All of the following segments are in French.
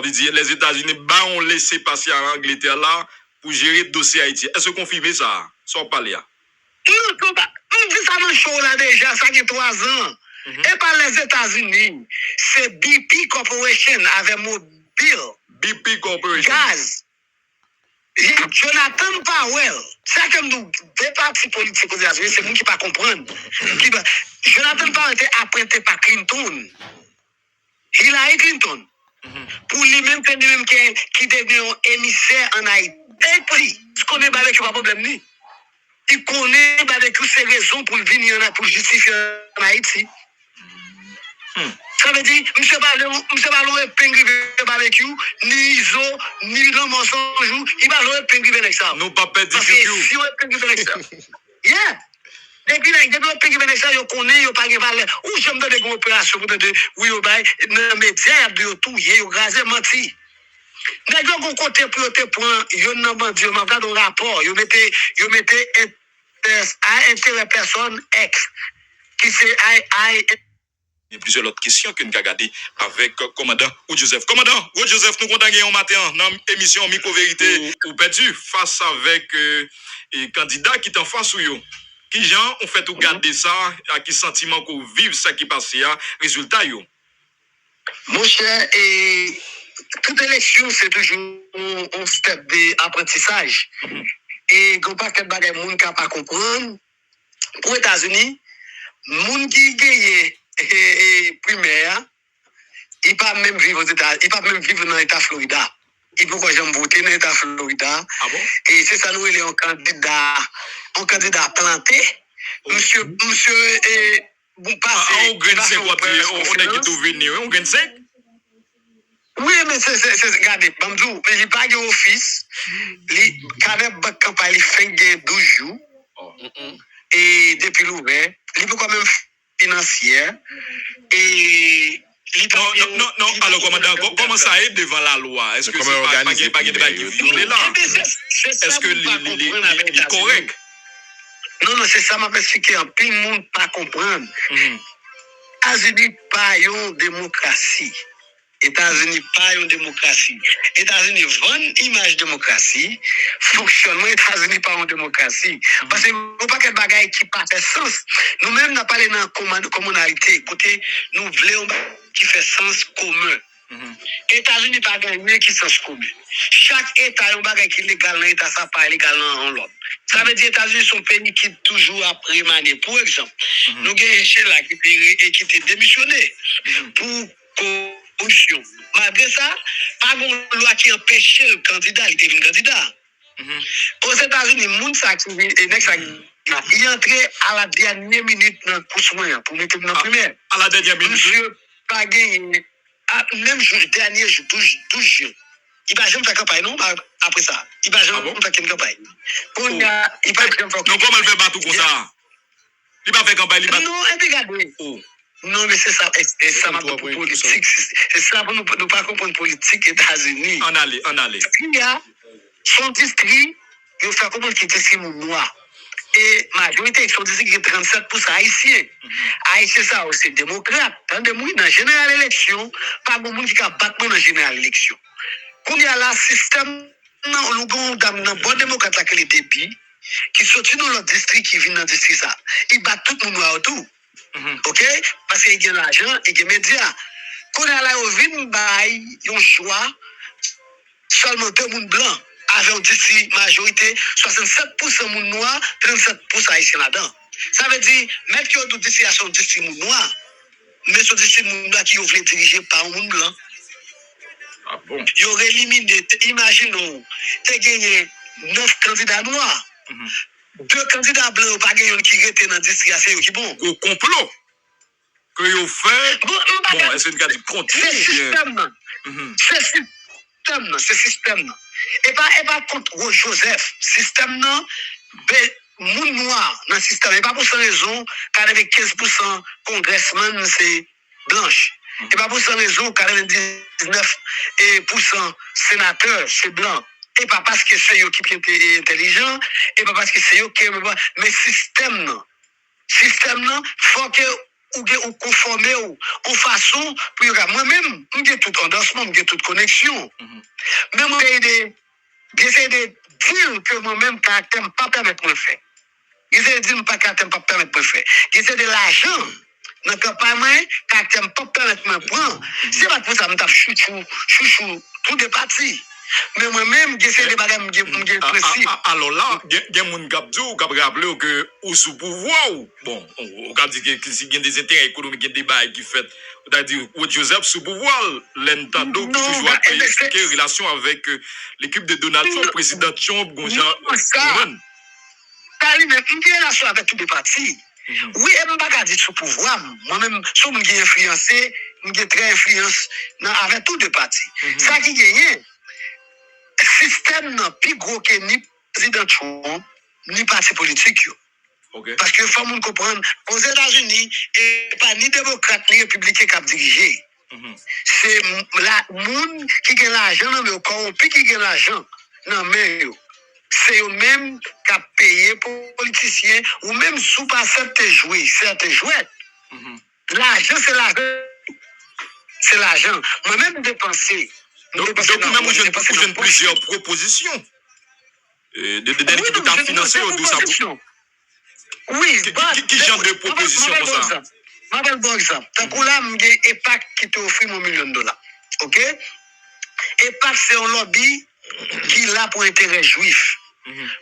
Ça veut dire les États-Unis ont laissé passer à l'Angleterre là pour gérer le dossier Haïti. Est-ce que vous confirmez ça? Sans parler. Non, on dit ça dans le show là déjà, ça fait 3 ans. Et par les États-Unis, c'est BP Corporation avec Mobile. BP Corporation. Gaz. Jonathan Powell, c'est comme nous, des partis politiques aux États-Unis, c'est moi qui ne pas comprendre. Jonathan Powell était apprêté par Clinton. Hillary Clinton. Pour lui-même, c'est lui-même qui devient un émissaire en Haïti. Et puis, tu connais avec pas problème ni. Il connaît avec ses raisons pour venir pour justifier en Haïti. Ça veut dire, monsieur Ballon est pingrivé barbecue, ni ISO, ni le mensonge, il va le pingrivé avec ça. Non, pas perdre du tout. Si on est pingrivé avec ça. Yeah. Depuis le pingrivé avec ça, il connaît, il pas de valeur. Ou j'aime donner une opération pour dire, oui, il va, dans les médias, il y a tout, il y a rasé, menti. Mais donc, on compte pour te prendre, il y a un rapport, il mettait intérêt personne X, qui c'est il y a plusieurs autres questions que nous avons regardées avec le commandant ou Joseph. Commandant, ou Joseph, nous comptons gagner un matin dans l'émission Micro-Vérité ou perdu face avec les candidats qui sont en face ou yo. Qui gens ont fait tout garder ça, à qui sentiment qu'on vive ça qui passe là, résultat yo. Mon cher, et toute élection, c'est toujours un step d'apprentissage. Et quand pas que bagay moun ka pas comprendre, pour les États-Unis, moun qui gagne primaire, il pas même vivre aux États, il pas même vivre dans l'État Florida. Il peut quoi j'aime voter dans l'État Florida. Ah bon? Et c'est ça nous il est un candidat planté. Monsieur vous passez. On gagne 5 quoi on est qui tout venu, on gagne 5. Oui, mais c'est regardez, Bamdou, il pas de office, il carnet de campagne il fait 12 jours. Et depuis l'ouvert, il peut quand même financière et non, alors commandant, comment ça est devant la loi? Est-ce que c'est pas de bague violé là? Est-ce que c'est correct? Non, c'est ça m'a expliqué, tout le monde pas comprendre. États-Unis pas une démocratie. États-Unis pas une démocratie. États-Unis vendent image démocratie, fonctionnement États-Unis pas une démocratie. Parce que nous pas quel bagaille qui pas fait sens. Nous-mêmes n'a pas les dans communalité, côté nous voulons qui fait sens commun. États-Unis pas gagné qui sens commun. Chaque État a un bagaille qui est légal dans l'État, ça pas légal dans l'autre. Ça veut dire États-Unis sont pays qui toujours à remanier. Pour exemple, nous avons chez là qui était démissionné pour position. Malgré ça, pas une loi qui empêchait le candidat, il était un candidat. Aux États-Unis, moun sa qui il est entré à la dernière minute pour soin, pour mettre dans la première. À la dernière minute. Monsieur pas gagné, même dernier jour, 12 jours. Il va jamais faire campagne, non? Après ça. Il va jamais faire une campagne. Il va jamais faire campagne. Non, comment il fait battre comme ça? Il va faire campagne, il va. Non, regardez. Non, mais c'est ça, c'est ça, pour politique. C'est ça pour nous pas comprendre politique États-Unis. En aller. Il y a son district, il faut comprendre qu'il est district noir. Et majorité, son district qui est 37% haïtien. Haïtien, ça, c'est démocrate. Dans la générale élection, pas de monde qui a battu dans la générale élection. Quand il y a le système, nous avons un bon démocrate qui est le débit, qui sortit dans le district, qui vient dans le district, ça. Il bat tout le monde autour. OK? Parce qu'il y a l'argent, il y a les médias. Quand on a là, on a un choix, seulement 2 personnes blancs, avec une majorité, 67% de monde noir, 37% haïtien là-dedans. Ça veut dire, même si on a une district noir, mais ce district noir qui est dirigé par un monde blanc. Ah bon? Il aurait éliminé, imaginons, tu as gagné 9 candidats noirs. 2 candidats blancs, pas gagné qui étaient dans le district, c'est qui bon. Au complot que vous faites. Bon, est-ce que vous avez dit contre? C'est système. C'est système. Et pas contre Joseph. Système, non. Moun noir dans le système. Et pas pour cette raison, car avec 15% congressmen, c'est blanche. Et pas pour cette raison, 99% sénateurs, c'est blanc. Et pas parce que c'est eux qui sont intelligents, et pas parce que c'est eux qui... Mais système, non. Système, non, faut que ou conformer en façon pour moi-même, j'ai tout endossement, j'ai toute connexion. Mais moi, j'essaie de dire que moi-même, caractère ne pas permettre de le faire. J'essaie de dire que caractère ne pas permettre de le faire. J'essaie de l'argent. Dans le campagne, caractère ne pas permettre de me prendre. C'est pas pour ça que je chouchou, tout est parti. Mais moi-même, j'essaie de bagages, je précis. Alors là, il y a des gens qui ont rappelé que ou sous pouvoir, bon, on a dit que s'il y a des intérêts économiques, des débats qui fait, on a dit que Joseph sous pouvoir, l'entendo qui toujours a expliqué relation avec l'équipe de Donald Trump, président Trump, Gonjan. T'as lui-même une relation avec tous les partis. Oui, et je ne peux pas dire sous pouvoir. Moi-même, si je suis influencé, je suis très influencé avec tous les partis. Ça qui gagne, système n'est plus gros que ni président Trump, ni parti politique. Okay. Parce que il faut comprendre, aux États-Unis, et pas ni démocrate ni républicain qui a dirigé. C'est la monde qui gagne l'argent, mais au corrompu qui gagne l'argent. Non, mais c'est eux-mêmes qui ont payé pour les politiciens, ou même sous pas certains jouets. L'argent, c'est l'argent. C'est l'argent. Moi-même, dépenser. Donc, même où j'ai plusieurs propositions de l'équipe à financer au douce. Oui, qui genre de propositions pour ça? Je vais bon exemple. Tant que là, j'ai EPAC qui te offre $1 million. OK? EPAC, c'est un lobby qui est là pour intérêt juif.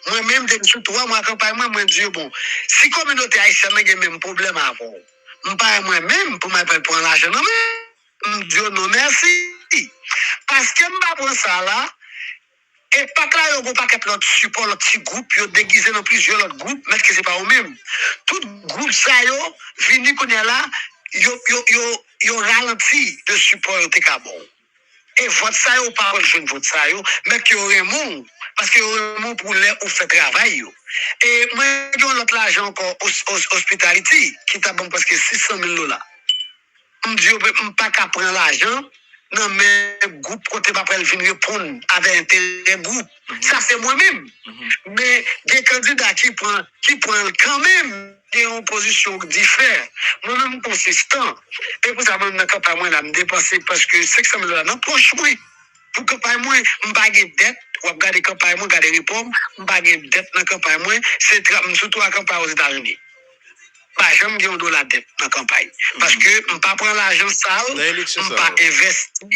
Moi-même, depuis 3 mois, campagne, moi, je dis, bon, si la communauté haïtienne a le même problème à avoir, je ne pas moi-même pour prendre l'argent. Je dis, non, merci. Parce que je ne prends pas ça là. Et pas que là, il n'y a pas l'autre support, l'autre petit groupe, il y a déguisé dans plusieurs autres groupes, mais que ce n'est pas eux-mêmes. Tout groupe, ça y est, venu qu'on est là, il y a ralenti de support au Técabon. Et votre ça y est, pas le jeune vote ça y est, mais qu'il y aurait un monde, parce qu'il y aurait un monde pour les faire travail. Et moi, il y a l'autre l'argent encore, hospitality, qui est bon parce que $600,000. Je dis, je ne peux pas prendre l'argent. Non, mais groupe côté pas venir répondre avec intérêt groupe. Ça, c'est moi-même. Mais des candidats qui prennent quand même des oppositions différentes. Moi-même consistant. Et pour ça, même dans le campagne, moi, me dépenser parce que $600,000 non, proche, moi. Pour que campagne, moi, je n'ai pas de dette. Ou regarder campagne, moi, regarder réforme. Je n'ai pas de dette dans la campagne, moi. C'est surtout la campagne aux États-Unis. Pas jamais de $1 dette dans la campagne. Parce que je ne peux pas prendre l'argent sale, je ne peux pas investir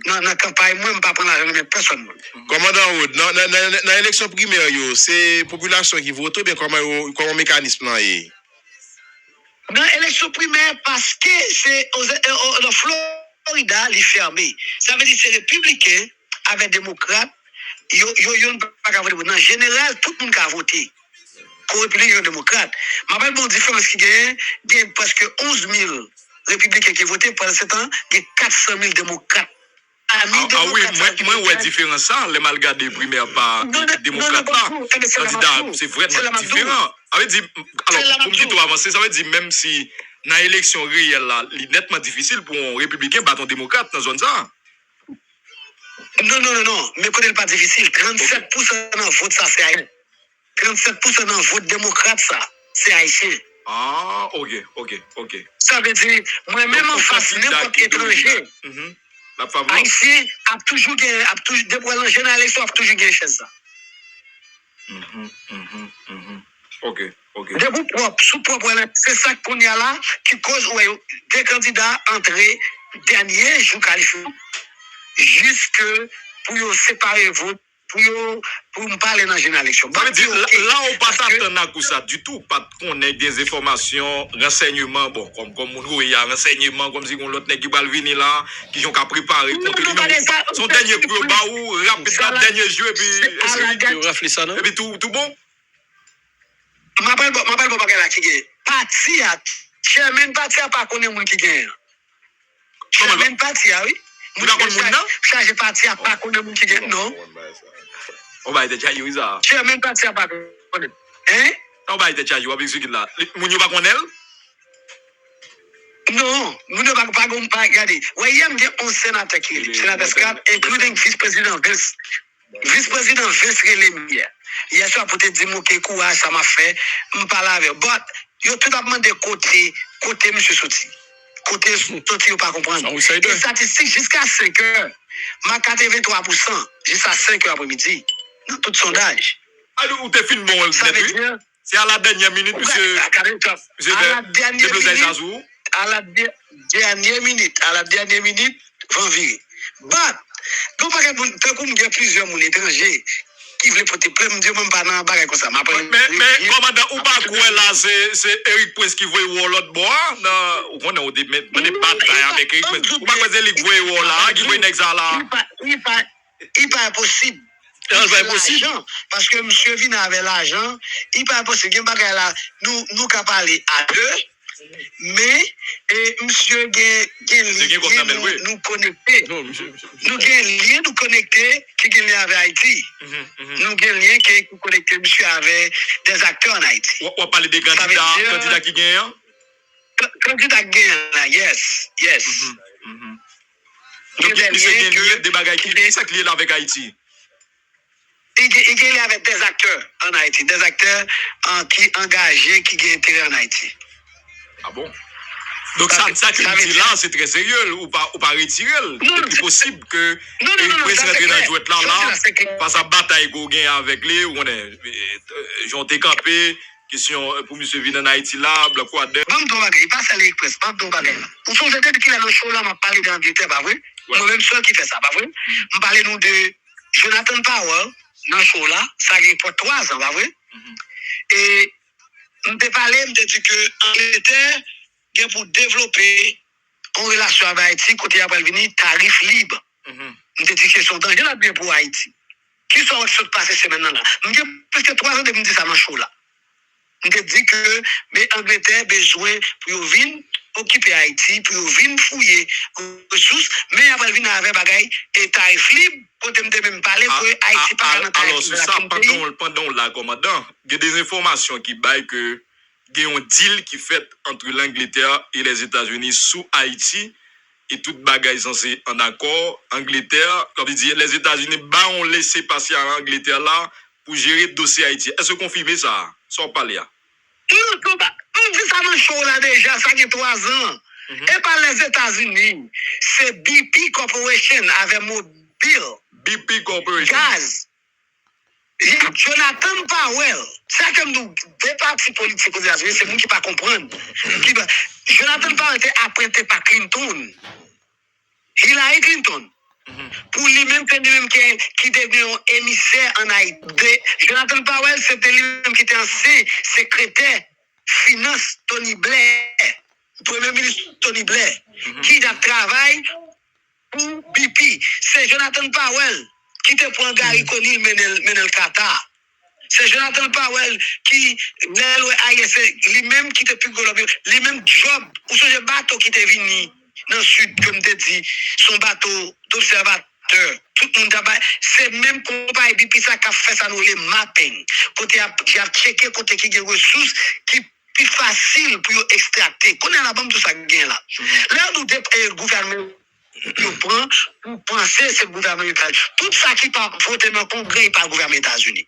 dans la campagne, moi, je ne peux pas prendre l'argent de personne. Commandant Wood, dans l'élection primaire, c'est la population qui vote ou bien comment mécanisme là est? Dans l'élection primaire, parce que c'est la Florida, elle est fermée. Ça veut dire que c'est républicain avec démocrate, ils ne peuvent pas voter. En général, tout le monde a voté. Républicain et démocrate. Je m'appelle bon différence qui gagne parce que 11 000 républicains qui votaient pendant ce temps, il y a 400 000 démocrates. Ah oui, moi, ouais, différence ça, les malgré des primaires par démocrates là, candidat, c'est vraiment différent. Alors, pour me dire tout avancer, ça veut dire même si dans l'élection réelle là, il est nettement difficile pour un républicain battre un démocrate dans la zone ça. Non, mais connaît pas difficile. 37% dans le vote, ça c'est haïtien. 37% dans le vote démocrate, ça, c'est haïtien. Ah, ok. Ça veut dire, moi-même en face, n'importe étranger. Haïtien a toujours gagné, depuis la l'élection, a toujours gagné chez ça. Ok. De vous propre, sous propre, c'est ça qu'on y a là, qui cause des candidats entrés dernier jour qualifié, jusque pour séparer vote. Pour me parler dans une élection. Ça veut dire, là, on passe à ça du tout. Pas qu'on ait des informations, renseignements, bon, comme il y a renseignements, comme si on l'autre n'est pas venu là, qui ont qu'à préparer. Son dernier coup, rapidement, dernier jeu, et puis tout bon. Je m'appelle pas qui gagne. Parti à, chairman parti à pas connaître moun qui gagne. Chairman parti à, oui. Vous connaissez moun nan? Chargé parti à pas connaître moun qui gagne, non. On va être déjà eu ça. Tu as même pas ça pas connaître. Hein? On va être déjà eu avec ce qui là. Moun yo pas connaître? Non, moun yo pas regarder. Ouais, il y a 11 sénateurs qui sénateurs including vice-président Vince Rélémière. Hier soir pour te dire mon courage ça m'a fait me parler avec but Yo tout a demandé côté monsieur sorti. Côté sorti, yo pas comprendre. Les statistiques jusqu'à 5 heures, ma 83%, jusqu'à 5 heures après-midi, dans tout sondage. Alors, où t'es film bon, depuis? C'est à la dernière minute, monsieur. À la dernière minute, vont virer. But, donc, par exemple, il y a plusieurs monde étrangers qui veulent porter plainte, Dieu même pas dans bagage comme ça. Mais, commandant, ou pas quoi là, c'est Eric Prince qui voit l'autre bois, on a des batailles avec Eric Prince. Ou pas quoi c'est Eric voit là, qui voit l'exa là. Il pas possible. Parce que monsieur vient avec l'argent, il pas possible. Nous qu'à parler à deux. Mais monsieur nous connecter. Nous lien nous connecter qui est avec Haïti. Nous avons lien qui connecter monsieur avec des acteurs en Haïti. On parle des candidats qui gagnent. Candidats gagnent, yes. Donc, il y a des bagages qui sont liés avec Haïti. Il gagne avec des acteurs en Haïti, des acteurs qui engagés, qui ont intérêt en Haïti. Ah bon? Donc ça que tu dis là, c'est très sérieux, ou pas retirer. C'est plus possible que les présidents dans le jouet là, face à bataille qu'on gagne avec les, où on est, j'en t'ai campé, question pour M. Vin en Haïti là, bloc quoi de. Il passe à l'Express, on s'en dit qu'il a dans le show là, m'a parlé d'Angleterre, pas vrai? Moi-même seul qui fait ça, pas vrai? On parlait nous de Jonathan Powell, dans le show là, ça y est pour 3 ans, pas vrai? Et on peut parler, on te dit que l'Angleterre, pour développer en relation avec Haïti, côté après venir, tarif libre. On te dit que c'est son danger là bien pour Haïti. Qui sont ce qui passé ces maintenant là? On dit presque 3 ans de me dire ça dans le show là. On te dit que mais Angleterre besoin pour venir occuper Haïti, pour venir fouiller ressources, mais après venir avec bagaille et tarif libre. Quand tu me parler que Haïti pas dans tarif libre. Alors ça pendant la commandant, il y a des informations qui baillent que il y a un deal qui fait entre l'Angleterre et les États-Unis sous Haïti et toute bagaille censée en accord. Angleterre, comme je dis, les États-Unis ont laissé passer à l'Angleterre là pour gérer le dossier Haïti. Est-ce que confirmez ça? Sans parler. On dit ça dans le show là déjà, ça fait 3 ans. Et par les États-Unis, c'est BP Corporation avec Mobile. BP Corporation. Gaz. Jonathan Powell, c'est comme nous, des partis politiques aux États-Unis, c'est nous qui ne pas comprendre. Jonathan Powell était apprêté par Clinton. Hillary Clinton. Pour lui-même, c'est lui-même qui devient un émissaire en Haïti. Jonathan Powell, c'était lui-même qui était ancien secrétaire finance Tony Blair, premier ministre Tony Blair, qui a travaillé pour BP. C'est Jonathan Powell qui te prend Gary Conil menel Qatar. C'est Jonathan Powell qui, lui-même qui te plus gros, lui-même job, ou ce bateau qui te venu dans le sud, comme te dit, son bateau d'observateur. Tout le monde a c'est même compagnie BP ça qui a fait ça nous les mapping. Côté qui a checké côté qui a des ressources qui plus facile pour extracter. Qu'on a la banque tout ça gain là. Là nous le gouvernement nous prend pour penser ce gouvernement. Tout ça qui part voter dans le Congrès par le gouvernement États-Unis.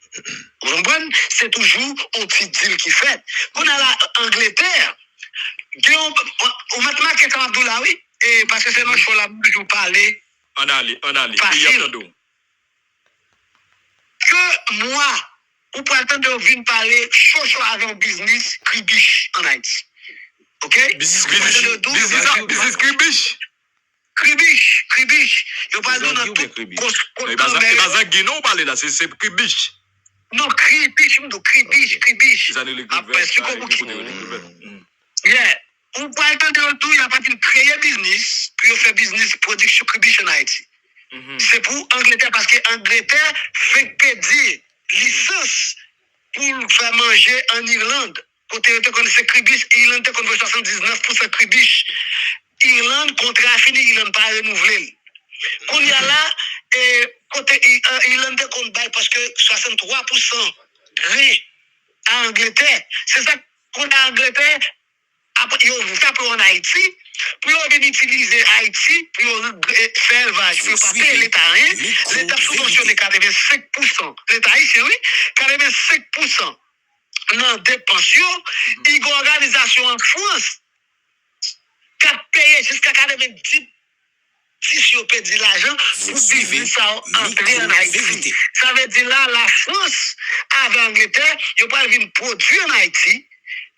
Vous comprenez? C'est toujours un petit deal qui fait. Qu'on a l'Angleterre, on va te marquer comme Abdoulaye, et parce que c'est notre choix là, toujours parler. On allait. Que moi, ou pas le temps de venir parler, chaud avec un business cribiche en Haïti. Ok? Business cribiche. Cribiche. Je parle de notre et bazan guinon parler là, c'est cribiche. Non, cribiche. Après, c'est comme qui. Yeah. On parle de tout, il a pas de créer business, puis faire business production cribiche en Haïti. C'est pour Angleterre, parce que Angleterre fait pédir licence pour faire manger en Irlande. Côté c'est cribiche, Irlande te connaît 79% cribiche. Irlande, contrat fini, Irlande pas renouvelé. Qu'on y a là, côté Irlande te connaît parce que 63% rien à Angleterre. C'est ça qu'on a en Angleterre. Après, ils tapent en Haïti, puis ils viennent utiliser Haïti, puis ils faire élevage, puis ils passer l'État. L'État subventionne 85%. L'État haïtien, oui, 85% dans des pensions, il y a une organisation en France qui a payé jusqu'à 90 si on peut dire l'argent pour vivre ça entrer en Haïti. Ça veut dire là, la France, avec l'Angleterre, ils n'ont pas venir produire en Haïti,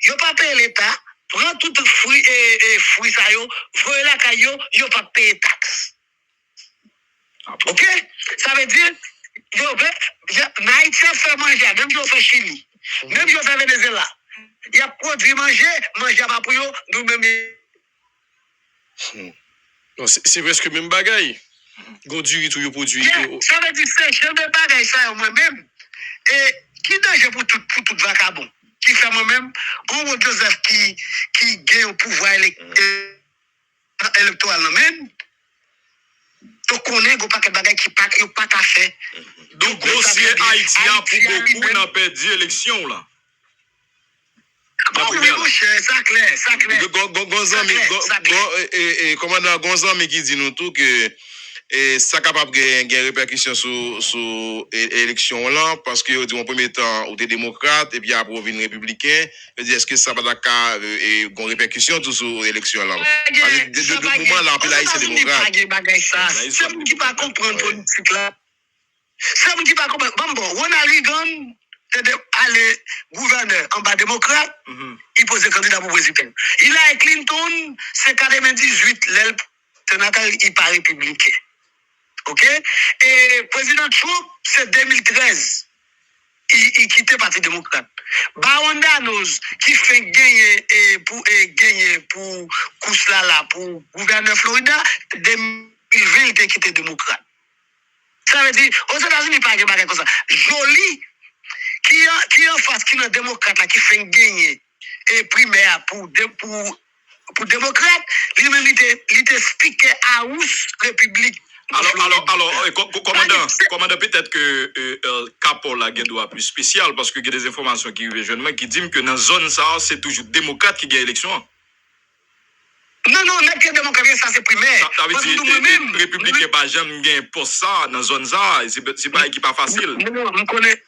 ils n'ont pas payé l'État, prend tout fruit et fruits, ça y est, voyez la caillou, ils n'ont pas payé taxe. Ok? Ça veut dire, Haïti fait manger, même si on fait Chili, même si on fait Venezuela, il y a produit manger pas pour eux, nous-mêmes. C'est presque même bagaille. Gonduri tout yo produit. Ça veut dire que je ne bagaille ça moi-même. Et qui danger pour tout vagabond? Qui fait moi-même? On Joseph qui gagne au pouvoir électoral même. Donc on est pas que bagaille qui pas qu'à faire. Donc dossier Haïti a pour beaucoup n'a perdu l'élection là. Oui, mon cher, ça clair. Commandant Gonzan qui dit nous tout que ça capable de répercussion sur l'élection là parce que au premier temps ou des démocrates et puis après on vient républicain. Est-ce que ça va d'accord et une répercussion tout sur l'élection là? De moment là puis là c'est démocrate. C'est vous qui pas comprendre politique là. C'est vous qui pas comprendre. Bon, Ronald Reagan aller gouverneur en bas démocrate, il pose candidat pour président. Hillary Clinton, c'est 98, l'aile sénateur, il pas républicain. OK? Et président Trump, c'est 2013. Il quitte le Parti démocrate. Baron Danos, qui fait gagner pour Kouslala, pour gouverneur Florida, 2020, il a quitté démocrate. Ça veut dire, aux États-Unis, pas de bagarre comme ça. Jolie, qui est en face, qui est un démocrate, là, qui fait gagner et primaire pour démocrate, lui-même, il t'explique à House République. Alors, commandant, peut-être que Capol a un plus spécial parce que il y a des informations qui arrivent qui disent que dans la zone, ça, c'est toujours démocrate qui gagne l'élection. Non, n'est-ce que démocrate, ça c'est primaire. Ça veut dire que républicain pas jamais gagné pour ça dans la zone, ça, c'est pas qui pas facile. Non, on connaît.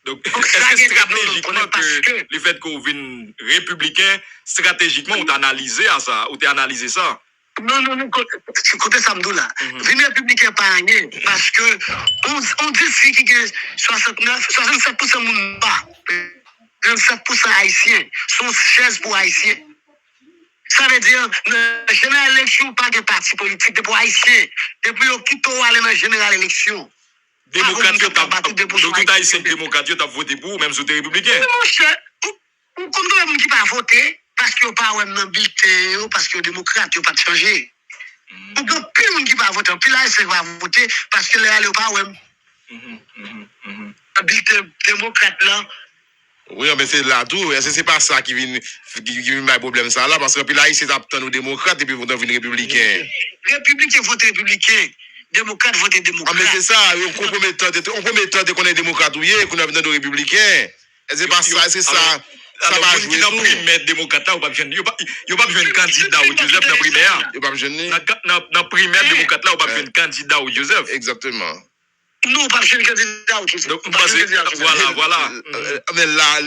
Donc, est-ce que stratégiquement, que le fait qu'on vienne républicain, stratégiquement, on t'a analysé à ça, ou t'as analysé ça? Non, côté Samdoula, venir républicain pas gagné, parce que on dit si qui gagne 67% de monde pas, 37% haïtiens, sont chaises pour haïtiens. Ça veut dire, dans la générale élection, pas de parti politique, de pour haïtiens, depuis au Kito aller dans la générale élection. Démocrate, donc tout haïtien démocrate, tu as voté pour, même si tu es républicain. Mais mon cher, ou comme tout le monde qui pas voté, parce qu'il n'y a pas un bulletin, parce que les démocrates, ils n'ont pas changé. Ou bien, plus de monde qui pas voté, puis là, ils va voter, parce que là, il n'y a pas un bulletin démocrate là. Oui, mais c'est là tout. C'est pas ça qui vient le problème ça là, parce que puis là, ils s'adaptent aux démocrates et puis ils vont devenir républicains. Républicain vote républicain. Démocrate vote démocrate. Ah, mais c'est ça, on promet de qu'on est démocrate ou qu'on a besoin de républicain. C'est pas ça, c'est ça. Ça va jouer dans primaire démocrate là, on pas besoin de candidat au Joseph dans primaire. Il pas besoin de dans primaire démocrate là, on pas besoin de candidat au Joseph. Exactement. Non, pas besoin de candidat au Joseph. Voilà. Mais là,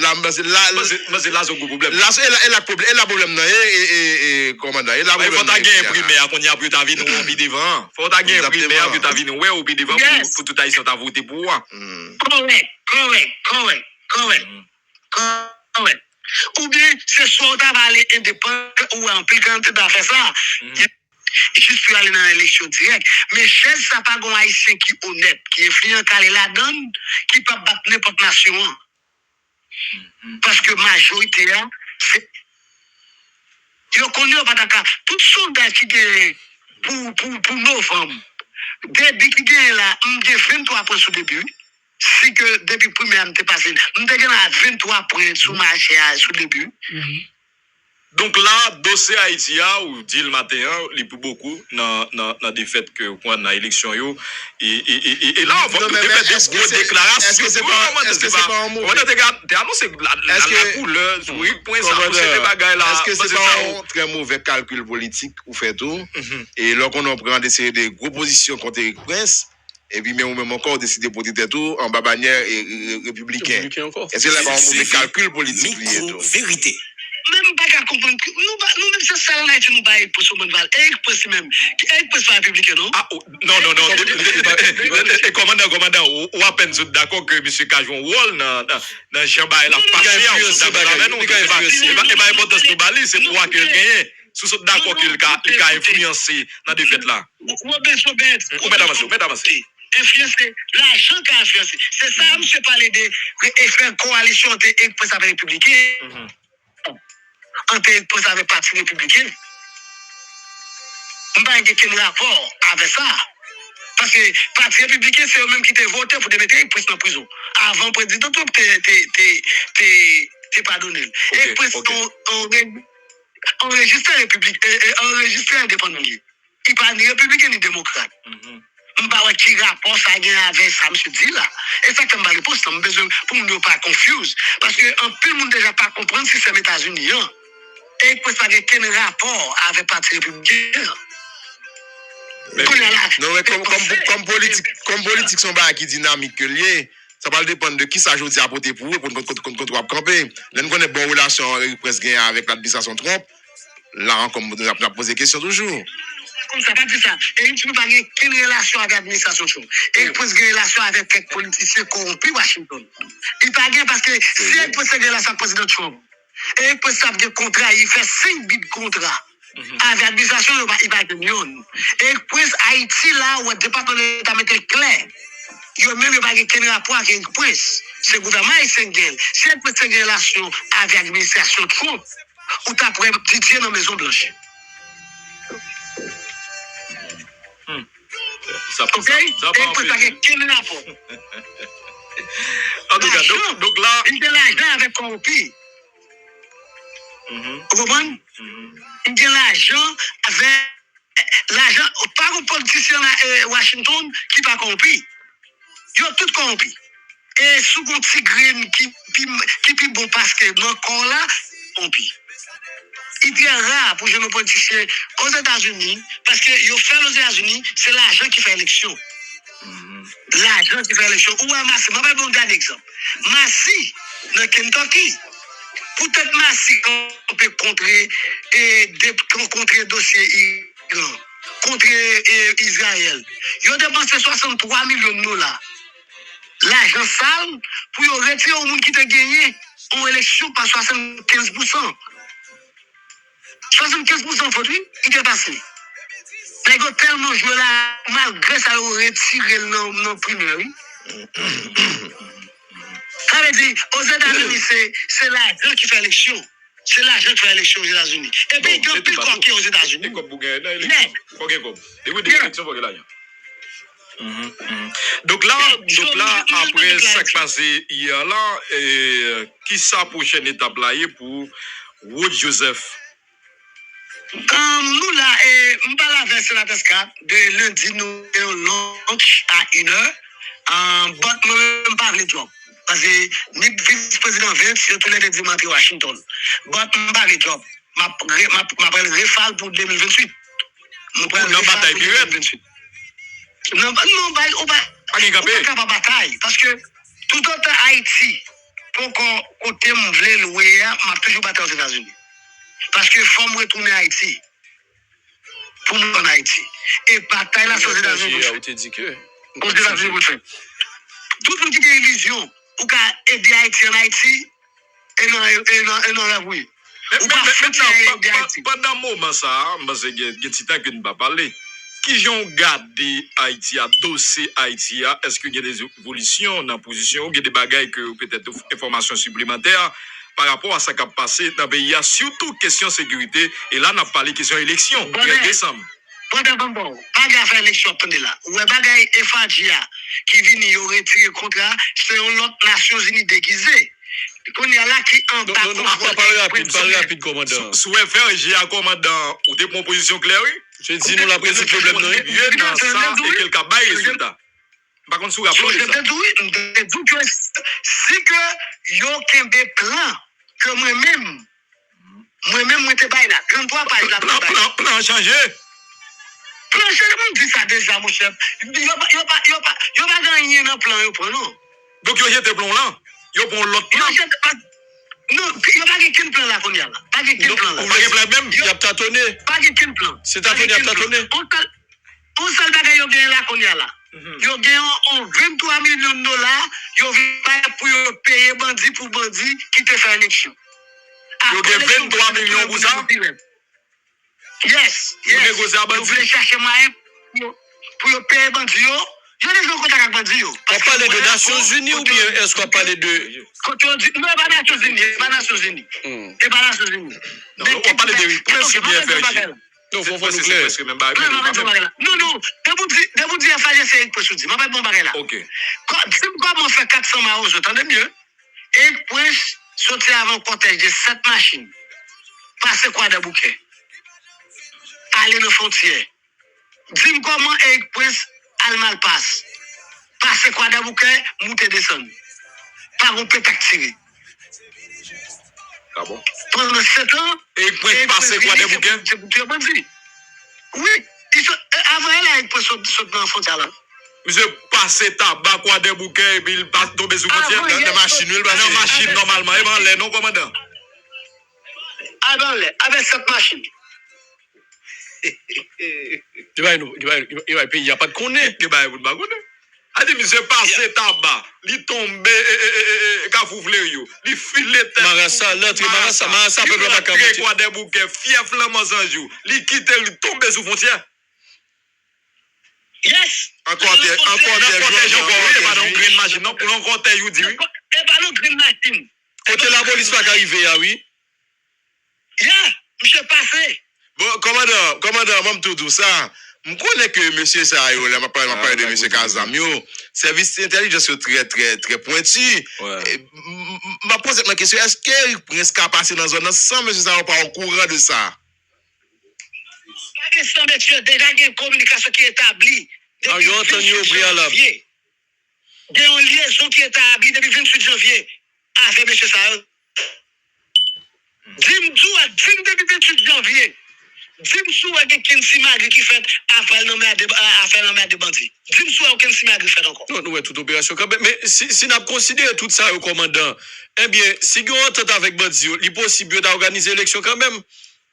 c'est là son problème. Là, elle a problème et commandant. Il faut gagner primaire qu'on y a plus ta vie nous on vit devant. Faut gagner primaire que ta vie nous ouais ou puis devant pour tout haïtien t'a voté pour moi. Correct. Ou bien c'est soit tu vas aller indépendant ou en plus quand tu as fait ça. Juste pour aller dans l'élection directe. Mais chez ça pas un haïtien qui est honnête, qui est influent, qui est la donne, qui peut battre n'importe nation. Parce que majorité, c'est. Tu connais pas d'accord. Tout soldat qui est pour novembre, depuis qui est là, on a 23 points sur le début. Si que depuis le premier année, passé, on a 23 points sur le marché sur le début. Donc là, dossier Haïti, ou dit le matin, il y a beaucoup dans la défaite que on a l'élection. Et là, on va faire des déclarations. Est-ce que c'est pas un mot? On a annoncé la couleur, oui, point ça, est-ce que c'est pas un très mauvais calcul politique ou fait tout? Et lorsqu'on prend des gros positions contre Eric Prince, et puis même encore décider pour dire tout en bas bannière et républicain. Est-ce que là va on calcul politique vérité. Même pas qu'à comprendre que nous même c'est ça là nous bail pour ce monde val et poste même et poste pas républicain non non commandant ou à peine d'accord que monsieur ka joue un rôle dans Jean-Bail la patience d'accord non et pas importance pour bali c'est pour que gagner sous ce d'accord qu'il a influencé dans défaite là influencer l'argent qui a influencé c'est ça monsieur parler de faire coalition entre et poste républicain entre poste avec parti républicain. On n'a pas de rapport avec ça. Parce que le parti républicain, c'est eux-mêmes qui t'ont voté pour te mettre les présidents en prison. Avant le président, tu t'es pardonné. Et le président, enregistré indépendant. Il n'est pas ni républicain ni démocrate. Je ne sais pas quel rapport ça a avec ça, M. dit là. Et ça, c'est ma réponse. J'ai besoin pour ne pas confuse. Parce que un peu de monde déjà pas comprendre si c'est les États-Unis. Et il peut pas avoir quel rapport avec le parti républicain. Non, mais comme politique sont pas qui dynamique que lié, ça va dépendre de qui ça joue à voter pour eux pour contre camper. Là nous connaissons bonne relation presque avec l'administration Trump. Là comme on a posé des questions toujours. Comme ça pas dit ça. Et il ne peut pas avoir quelle relation avec l'administration Trump. Et il peut une relation avec quelques politiciens corrompus Washington. Il pas gain parce que si il peut une relation avec le président Trump. Et il peut savoir des contrats, il fait 5 bits de contrats. Avec l'administration, il va être million. Et puis Haïti, là, où le département de l'État mettait clair, il n'y a même pas de rapport avec le prince. C'est le gouvernement haïtien. Si elle peut avoir une relation avec l'administration Trump, ou tu as Didier dans la Maison Blanche. Ça peut avoir quel rapport. En tout cas, donc là. Il y a l'argent avec corrompu. Vous comprenez? Il y a l'argent avec l'argent, pas un politicien à Washington qui n'est pas corrompu. Ils ont tout corrompu. Et sous un petit grain qui est bon parce que dans le corps là, corrompu. Il est rare pour les politiciens aux États-Unis parce que ils fait aux États-Unis, c'est l'argent qui fait l'élection. L'argent qui fait l'élection. Ou à Massy, je vais vous donner un exemple. Massy, dans Kentucky, peut-être Massy, on peut rencontrer dossier Iran, contre Israël. Ils ont dépensé 63 millions de dollars. L'argent sale pour retirer au monde qui t'a gagné en élection par 75%. 75% aujourd'hui, il est passé. Mais il a tellement joué là, malgré ça, il a retiré le primaire. Ça veut dire, aux États-Unis, c'est l'argent qui fait l'élection. C'est l'argent qui fait l'élection aux États-Unis. Et puis, il y a plus de aux États-Unis. Donc là, après ça qui passé hier là, qui ça prochaine étape là pour Wood Joseph? Nous là, nous parlons avec le sénateur Scott de lundi, nous launch à 1h. Nous ne parlons pas de job. Parce que le vice-président Vance, c'est tous les dimanches à Washington. Nous ne parlons pas de job. Je prends le réfal pour 2028. Nous prenons la bataille pour 2028. Non, on pas bataille. Parce que tout autant Haïti, pour qu'on côté mon vle louer, m'a toujours battu aux États-Unis. Parce que faut me retourner à Haïti. Pour nous en Haïti. Et bataille là, c'est aux États-Unis. Aux États-Unis, vous faites. Tout le monde qui a illusion, ou qui a aidé Haïti en Haïti, et non la oui. Pendant un moment, ça, je ne vais pas parler. Qui ont gardé Haïti à dossier Haïti, est-ce qu'il y a des évolutions dans la position, il y a des bagailles que peut-être informations supplémentaires par rapport à ce qui a passé dans le pays, surtout question sécurité, et là on a parlé question élection, décembre. Pas de élection, attendez là. Ou bagaille FADJA qui vient retirer le contrat, c'est une autre Nations Unies déguisée. Qu'on y a là qui en bas. Parlez rapide, commandant. Sous FRGA, commandant, ou des propositions claires, oui? Je dis nous la principe problème non est dans ça et quelqu'un bail résultat. Par contre, sous rapport ça. Si que yo des plans que moi-même moi te bail là 33 pages là plan changé. Plancher, le monde dit ça déjà, mon chef. Il va gagner dans le plan, il prend, non. Donc, il y a des plans là. Il y a l'autre plan. Non, il n'y a pas qu'un plan là, qu'on y a là. Pas qu'un plan là. Vous voyez même, Il y a tâtonné. Pas qu'un plan. C'est tâtonné, il y a tâtonné. On seul bagage, il y a là, qu'on y a là. Il y a 23 millions de dollars, il y a pour payer bandit pour bandit qui te fait élection. Il y a 23 millions pour ça. Yes. Vous voulez chercher moyen pour payer bandit. Je ne veux pas bandit. On parle de Nations Unies ou bien est-ce qu'on parle de... Non, pas Nations Unies. Pas Nations Unies. Et pas Nations Unies. Non, on parle de presque bien fait. Non, faut C'est clair. presque même pas. Non. De vous dire, c'est une question. Je ne vais pas bon bagage là. Ok. Comment on fait 400 maros, je t'entends mieux. Et puis, sortir avant le cortège de 7 machines. Passer quoi de bouquet. Aller dans la frontière. Dis-moi comment Eric Prince al mal passe. Passer quoi de bouquet, monter descendre. Par un pétac tiré. Ah bon? Pendant 7 ans, Eric Prince passer quoi de bouquet? C'est bouquet bandit. Oui. Avant elle, Eric Prince saute dans la frontière là. Monsieur passe tabac quoi des bouquets et puis il passe tomber sous frontière dans la machine. Dans la machine normalement. Et ben les non commandant. Avec cette machine. Il va payer, il n'y a pas de connaît. Que bah vous pas connaître. A dit monsieur passe tabac, il tombe cafoufler yo. Il file tête. Marassa, Marassa peut pas camoufler quoi des bouquets, fief flamand sans jour. Il quitte, il tombe sous frontière. Yes. Encore des pas dans green machine, non pour encore des you dit oui. Et pas dans green machine. Côté la police pas arrivé oui. Yeah, monsieur passé. Bon, commandant, moi tout ça. Je connais que monsieur ça là, m'a parlé de monsieur Kazamio, service d'intelligence très pointu. M'a posé ma question, est-ce que Prince ka passer dans zone sans monsieur ça pas au courant de ça? La question monsieur déjà une communication qui est établie. Ah, yo entendu au préalable. Il y a une liaison qui est établie depuis 28 janvier avec monsieur ça. Dis-moi depuis 28 janvier. Dis-moi avec quel simagri qui fait après le nommé de bandit. Dis-moi aucun simagri fait encore. Non, nous, toute opération quand même. Mais si nous considérons tout ça au commandant, eh bien, si on entend avec bandit, il est possible d'organiser l'élection quand même.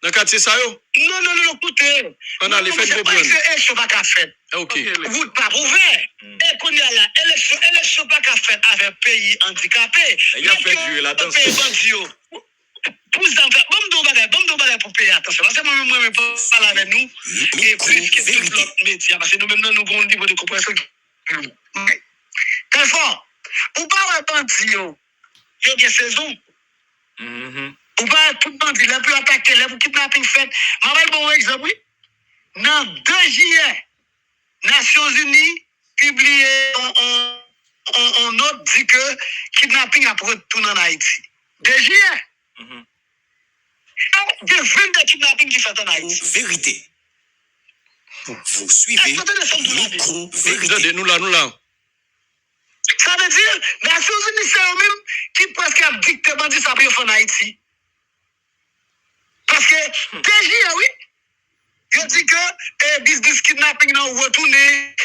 Dans le quartier ça yo? Non, écoutez. On a les faits de comprendre. Élection pas qu'à faire. OK. Vous pas ouvert. Et qu'on y a là, élection pas qu'à faire avec pays handicapé. Il a fait durer la danse. Pays bandit. Bon bagage pour payer attention. Parce que moi-même, pas parler avec nous. Et plus que tout l'autre média. Parce que nous-mêmes, nous avons un niveau de compréhension. Très fort. Ou pas un bandit, il y a des saisons. Ou pas tout bandit, là, pour attaquer, là, pour kidnapping fait. Je vais bon exemple, oui. Dans 2 juillet, Nations Unies publié on note dit que kidnapping a retourné en Haïti. 2 juillet. De 22 kidnappings qui fait en Haïti. Vérité. Vous suivez Micro-vérité. Nous là. Ça veut dire, Nations Unies, c'est eux-mêmes qui presque a dicté bandit ça pour faire en Haïti. Parce que, déjà, oui, il dit que business kidnapping n'a retourné.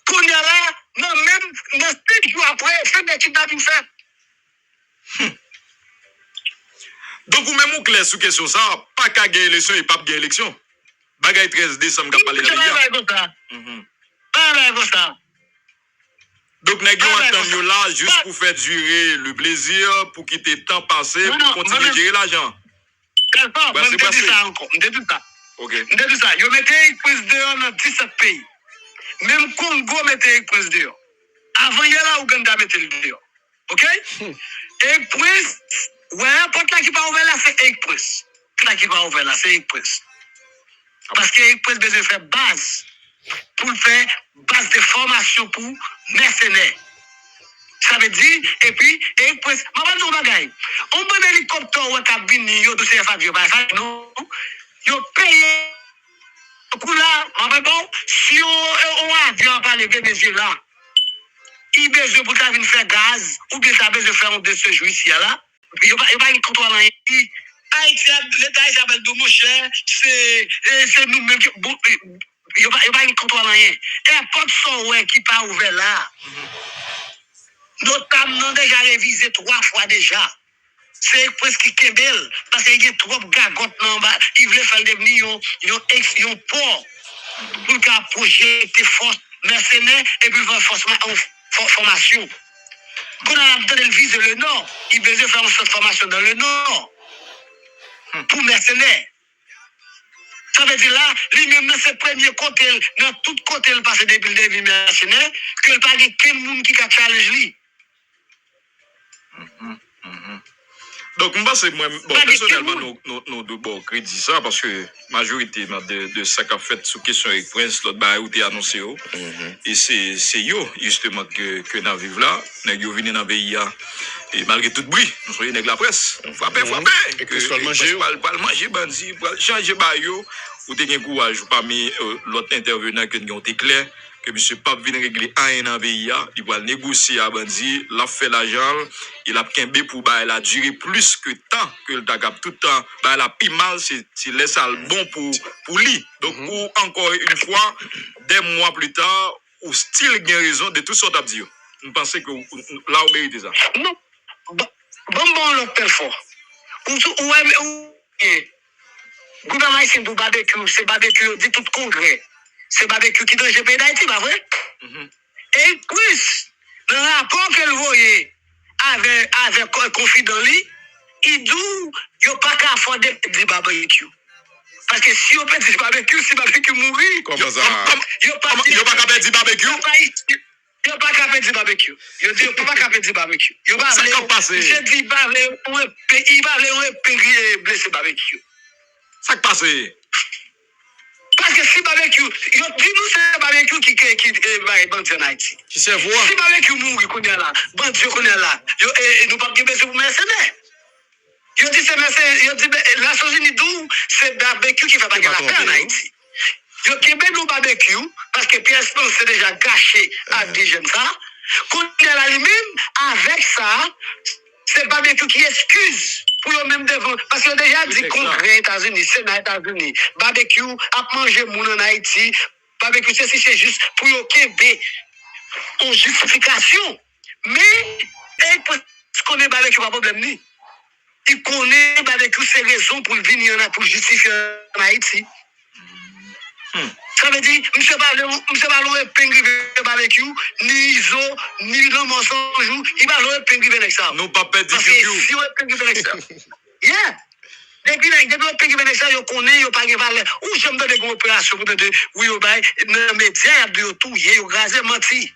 Qu'on y a là, non, même, dans 5 jours après, fait des kidnappings fait. Donc, vous-même, vous clair sur question ça, pas qu'à gagner l'élection et pas gagner l'élection. Bagay 13 décembre, qu'a parlé de ça. Pas comme ça. Donc, nous avons là juste pour faire durer le plaisir, pour quitter le temps passé, pour continuer à gérer l'argent. C'est ça encore. Je dis ça. Ok. Je dis ça. Vous mettez une prise dehors dans 17 pays. Même Congo mettez une prise dehors. Avant, il y a là Ouganda mettez le dehors. Ok? Et prise, ouais, n'importe là qui va ouvrir là, c'est Eric Prince. Là qui va ouvrir là, c'est Eric Prince. Parce que Eric Prince besoin faire base. Pour faire base de formation pour mercenaires. Ça veut dire, et puis, Eric Prince, je vais dire un bagage. On prend un hélicoptère ou un cabine, il y a deux CFA, non? Il y a payé. Pour là, bon, si on a avion par les Vénézuéliens là, il a besoin pour faire gaz, ou bien ça a besoin de faire un de ce jour ici là. Il n'y a pas de contrôle ici. Haïti, l'État s'appelle de mon cher, c'est nous-mêmes qui. Il n'y a pas de contrôle rien. N'importe ce qui pas ouvert là. Notamment déjà révisé 3 fois déjà. C'est presque Kebel, parce qu'il y a trop de gagotes en bas. Ils veulent faire devenir un port pour qu'un projet de force mercenaire et puis formation. Quand on a donné le vise le Nord, ils veulent faire une formation dans le Nord pour mercenaires. Ça veut dire là, lui-même, dans ce premier côté, dans tout côté, il passe depuis le début mercenaire, que il n'y a pas de monde qui a challenge lui. Donc, moi, c'est moi, bon, personnellement, nous devons crédit ça parce que la majorité de ça qu'a fait sous question avec Prince, l'autre bah, où t'es annoncé, et c'est yo, justement, que nous vivons là, nous venons dans le pays, et malgré tout bruit, nous sommes avec la presse, frappez, et que soit manger, pas le manger, bandit, changer bayo, ou t'es un courage, ou parmi l'autre intervenant que nous avons été clair, que M. Pape vient régler un dans le pays, il va négocier à Bandi, il a fait l'argent, il a qu'imbé pour il a duré plus que temps que le tagap tout le temps, il a pis mal, c'est laisse ça bon pour lui. Donc, ou encore une fois, des mois plus tard, ou style guérison de tout sortes d'abdios. Nous pensons que là, on mérite ça. Non, bon, l'hôtel fort. Le gouvernement ici, nous barbecue, c'est barbecue, dit tout congrès. C'est barbecue qui doit GP d'Haïti, pas vrai? Et plus, le rapport que vous voyez avec confident lui, il dit, il n'y a pas qu'à faire des barbecue. Parce que si on peut dire barbecue, si barbecue mourir, Comment ça? Il n'y a pas qu'à dire barbecue? Il n'y a pas qu'à dire barbecue. Il n'y a pas qu'à dire barbecue. Il n'y a pas qu'à dit il va aller blessé barbecue. Ça qui passe. Parce que si barbecue, dis-nous c'est barbecue qui est bandit en Haïti. qui c'est voir. Si barbecue mourit, qu'on est là, bandit qu'on est là, et nous pas besoin pour mercenaires. Yo dit c'est mercenaires, yo dit la Nations-Unies d'où c'est barbecue qui fait pas la paix en Haïti. Yo Québec nous barbecue parce que Pierre Spence c'est déjà gâché à des jeunes ça. Qu'on est là lui-même avec ça, c'est barbecue qui excuse pour eux même devant parce que déjà dit congrès États-Unis, Sénat États-Unis, barbecue à manger moun en Haïti, barbecue c'est juste pour eux Québec en justification. Mais parce qu'on est barbecue pas problème ni. Il connaît barbecue ses raisons pour venir pour justifier en Haïti. Ça veut dire, monsieur Ballon est pingrivé barbecue, ni ISO, ni le mensonge, il va le pingrivé avec ça. Nous pas perdre parce que si on est pingrivé avec ça. Yeah. Depuis le pingrivé avec ça, il connaît, il pas de valeur. Ou j'aime donner une opération pour dire, oui, il va, dans les médias, il y a tout, il y a rasé, menti.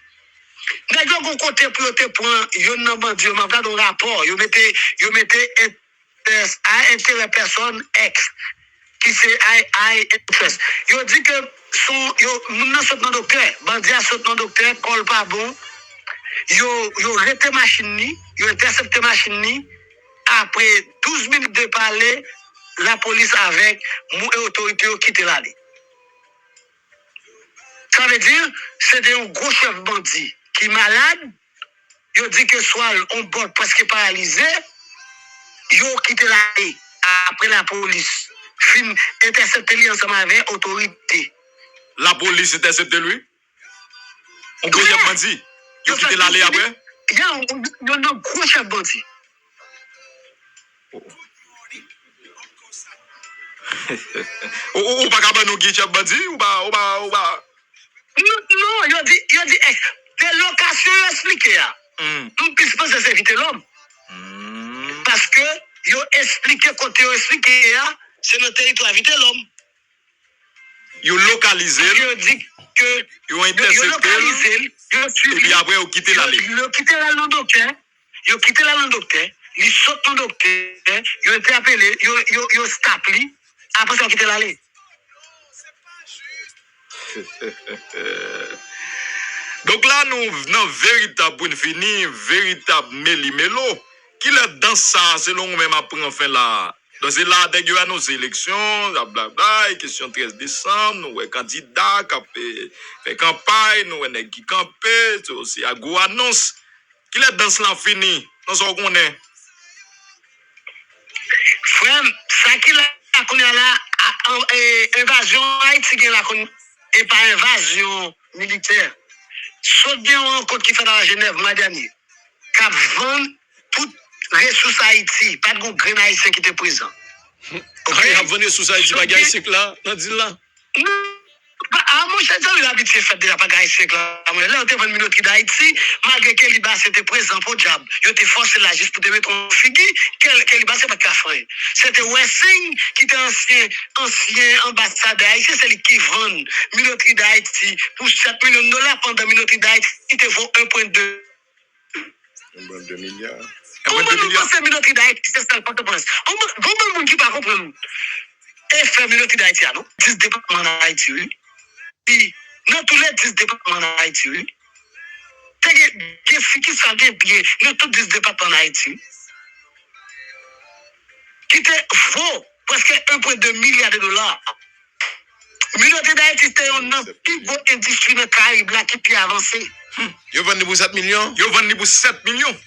Mais il y a un côté pour te prendre, il y a un rapport, il mettait intérêt personne X. Qui c'est interest. Yo dit que moun saute dans docteur, bandi a saute dans docteur, col pas bon. Yo rete machine ni, yo intercepté machine ni. Après 12 minutes de parler, la police avec les autorités ont quitté l'allée. Ça veut dire c'est un gros chef bandit qui est malade. Yo dit que soit on bord presque paralysé, yo quitté l'allée après la police. Fin intercepté lui ensemble avec autorité. La police intercepte lui? On gros chef bandit? Il a quitté l'allée après? Il y a un gros chef bandit. Ou pas capable nous guider chef bandit? Ou pas? Non, il a dit, des locations expliquées. Tout ce qui se passe, c'est éviter l'homme. Parce que, il a expliqué, quand il a expliqué, c'est notre territoire éviter l'homme. Ils ont localisé. Ils ont dit que. Ils ont intercepté. Et puis après, ils ont quitté l'allée. Ils ont quitté l'allée docteur. Ils sautent dans le docteur. Ils ont été appelés. Ils ont staplé. Après, ils ont quitté l'allée. Donc là, nous avons véritable pour finir, véritable méli-mélo. Qui est dans ça, selon nous-mêmes, après enfin là. Donc c'est là, dès qu'il y a nos élections, blablabla, question 13 décembre, nous avons candidat qui fait campagne, nous avons qui campé, c'est aussi à go annonce. Qui est dans cela fini, dans ce qu'on est. Frère, ça qui là, qu'on est là, invasion Haïti, et pas invasion militaire. Sauf bien un code qui fait dans la Genève, mois dernier, qui a vendu toute ressource Haïti, pas de grain haïtien qui était présent. Ok, il a vendu sous Haïti, pas Haïtien là, dans dit là. Ah, mon cher, ça, il a habitué fait déjà pas Haïtien là. Là, on était 20 minutes d'Haïti, malgré que Liba c'était présent pour diable. Il était forcé là juste pour te mettre en figure, que Liba c'est pas café. C'était Wessing qui était ancien ambassadeur haïtien, c'est lui qui vend minoterie d'Haïti pour 7 millions de dollars pendant minoterie d'Haïti, il te vaut 1,2. 1,2 milliards. Comment c'est minoterie d'Haïti, c'est ça le porte-presse. Comment le monde qui pas comprendre? Et faire minoterie d'Haïti, non? 10 départements d'Haïti, oui. Puis, dans tous les 10 départements d'Haïti, oui. Qui sont bien, dans tous 10 départements d'Haïti, qui te vaut presque 1,2 milliard de dollars. Minoterie d'Haïti, c'était un plus gros industrie de Caraïbes là qui peut avancer. Yo vendu pour 7 millions? Yo vendu pour 7 millions.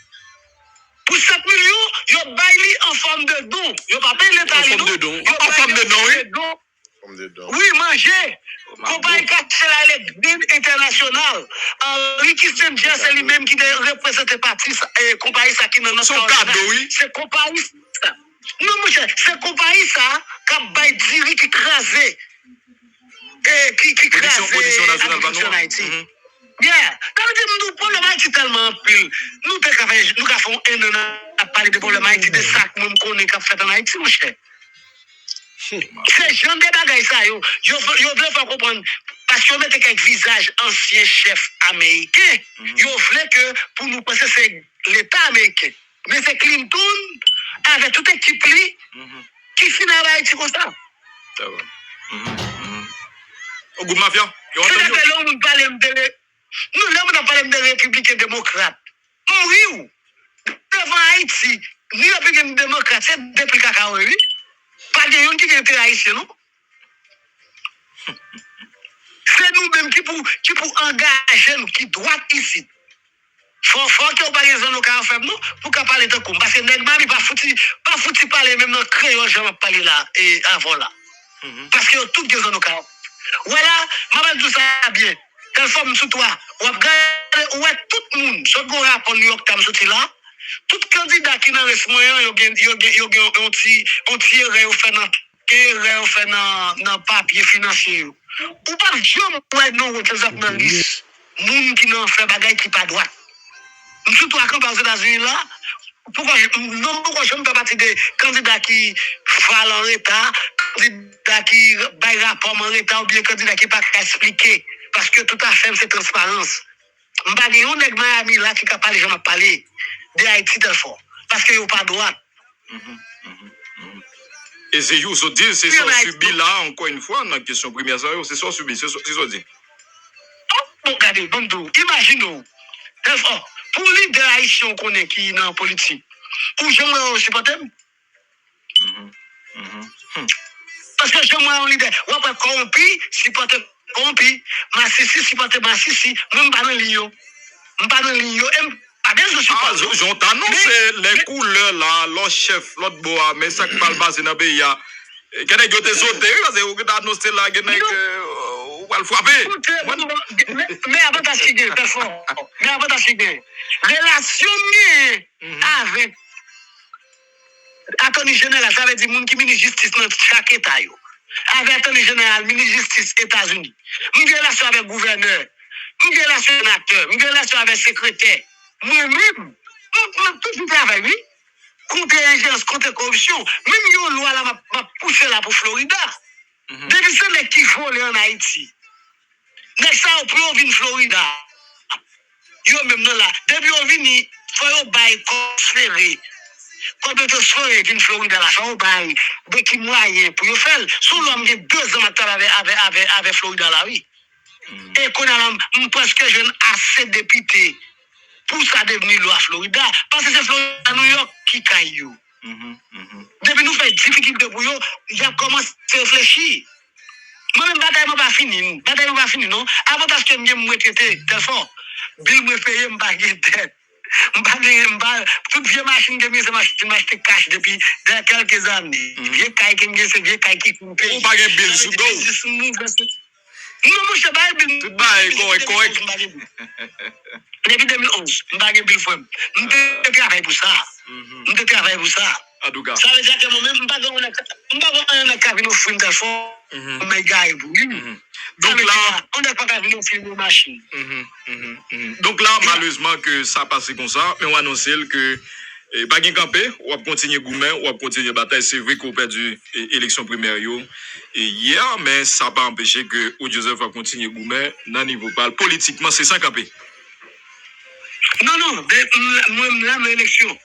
Pour 7 millions, yo baili en forme de don. Yo pas payé l'État. En forme de don. En forme de don, oui. Comme des dons. Oui, manger. Compagnie c'est la Ligue internationale. Ricky Saint-Jean, c'est lui-même qui représente le parti, compagnie ça qui dans notre Son cadeau, oui. C'est compagnie ça. Non, mon cher, c'est compagnie ça qui a bail diri qui crasé. Qui crasé Position nationale, l'administration d'Haïti. Yeah. Ça veut dire que nous, problème Haïti tellement pile. Nous, nous avons un an à parler de problème Haïti, de ça que nous connaissons qu'a fait en Haïti, mon cher. C'est genre de bagaille ça, yo voulez faire comprendre, parce que yo mette quelques visages anciens chefs américains, yo voulez que, pour nous penser, c'est l'État américain. Mais c'est Clinton, avec toute équipe qui finit à Haïti comme ça. Ça va. Au goût de mafia. C'est là nous parlons de républicains démocrates. Oui, devant Haïti, nous républicains démocrates, c'est depuis cacao, oui. Pas de gens qui étaient haïtiens, non? C'est nous-mêmes qui pour engager nous, qui doit ici. Faut que vous parliez de nos cas en fait, non? Pour qu'on parle de quoi? Parce que Negma, il pas foutu parler même dans créole, je vais parler là, et avant là. Parce que tout est dans nos cas. Voilà, ma tout ça bien. Quelle forme sous toi? Ou ouais, tout le monde, ce qu'on rapport New York Times sorti là, tout candidat qui n'a pas moyen, il y a un papier financier. Ou pas jamais non représente dans liste. Moun qui n'a fait bagaille qui pas droit. Surtout à quand aux États-Unis là, pourquoi je ne peux pas partir des candidats qui valent en état, candidats qui baillent rapport en état ou bien candidats qui ne peuvent pas expliquer. Parce que tout à fait, c'est transparence. Je ne sais pas si Miami là qui capable de parler de Haïti tel fort. Parce qu'il n'y a pas de droit. Et c'est vous qui dites, c'est ça subi là, encore une fois, dans la question première, c'est ça subi, c'est ça dit. Bon, regardez, bon tout. Imaginez-vous. Pour les deux Haïtiens qu'on est qui dans la politique, ou j'aimerais supporter. Parce que j'aimerais un leader. Ou après corrompu, supporter corrompu, Massissi, supporter Massissi, même pas dans le lion. Même pas dans le lion. J'ont annoncé les couleurs là, l'autre chef, l'autre bois, mais ça qui parle pas, c'est dans le pays. Quand ils ont sauté, parce que vous annoncé là, vous allez frapper. Mais avant d'acheter, mais avant d'acheter, relation avec Attorney Général, ça veut dire moun qui ministre justice dans chaque État. Avec Attorney Général, ministre justice États-Unis. Une relation avec gouverneur, une relation avec sénateur, une relation avec secrétaire. Moi-même, tout le travail, oui. Contre l'ingérence, contre la corruption. Même yo loi là m'a poussé là pour Florida. Depuis c'est les qui volent en Haïti. Dès ça on peut venir Florida. Yo même là, depuis on vient, faut yo bail transférer. Quand on transfère vient Florida là, faut bail des qui moyen pour yo faire. Sous l'homme j'ai 2 ans avec Florida là, oui. Et qu'on a presque jeune assez député pour ça devenir loi Florida. Parce que c'est Florida, New York qui caille. Depuis nous fait difficulté pour eux, il a commencé à réfléchir. Moi-même, bataille n'est pas fini. Bataille n'est pas fini, non? Avantage que je me traité tel fort. Bill me paye, je me bague tête. Toute vieille machine que c'est machine m'acheter cash depuis quelques années. Vieux caille qui c'est vieux caille qui coupe. Ou pas de bill sous dos. Non, moi, je sais pas. Tout bail correct. Depuis 2011, je n'ai pas de bill for. Je travaille pour ça. Je travaille pour ça. En tout cas. Ça veut dire que moi-même, je ne peux pas un cabine au film de fond. Mais gars, donc là, on n'a pas qu'à venir filmer une machine. Donc là, malheureusement que ça passe comme ça, mais on annonce que pas de campé, on va continuer goumen, on va continuer bataille. C'est vrai qu'on a perdu l'élection primaire hier, mais ça n'a pas empêché que Joseph va continuer goumen dans niveau parle. Politiquement, c'est ça campé. Non, moi, l'élection.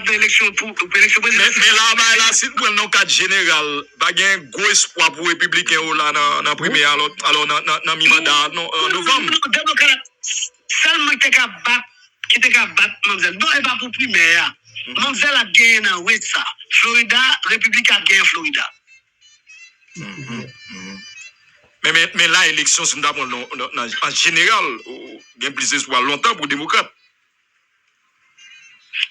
L'élection pour l'élection présidentielle. Mais là, si nous prenons le cadre général, pas de gros espoir pour les républicains là dans la première, alors dans mi-mandat, en novembre. Seulement qui était capable de battre, mademoiselle. Non, et pas pour primaire. Mademoiselle a gagné dans West Florida, République a gagné Florida. Mais là, l'élection, c'est en général, il y a plus d'espoir longtemps pour les démocrates.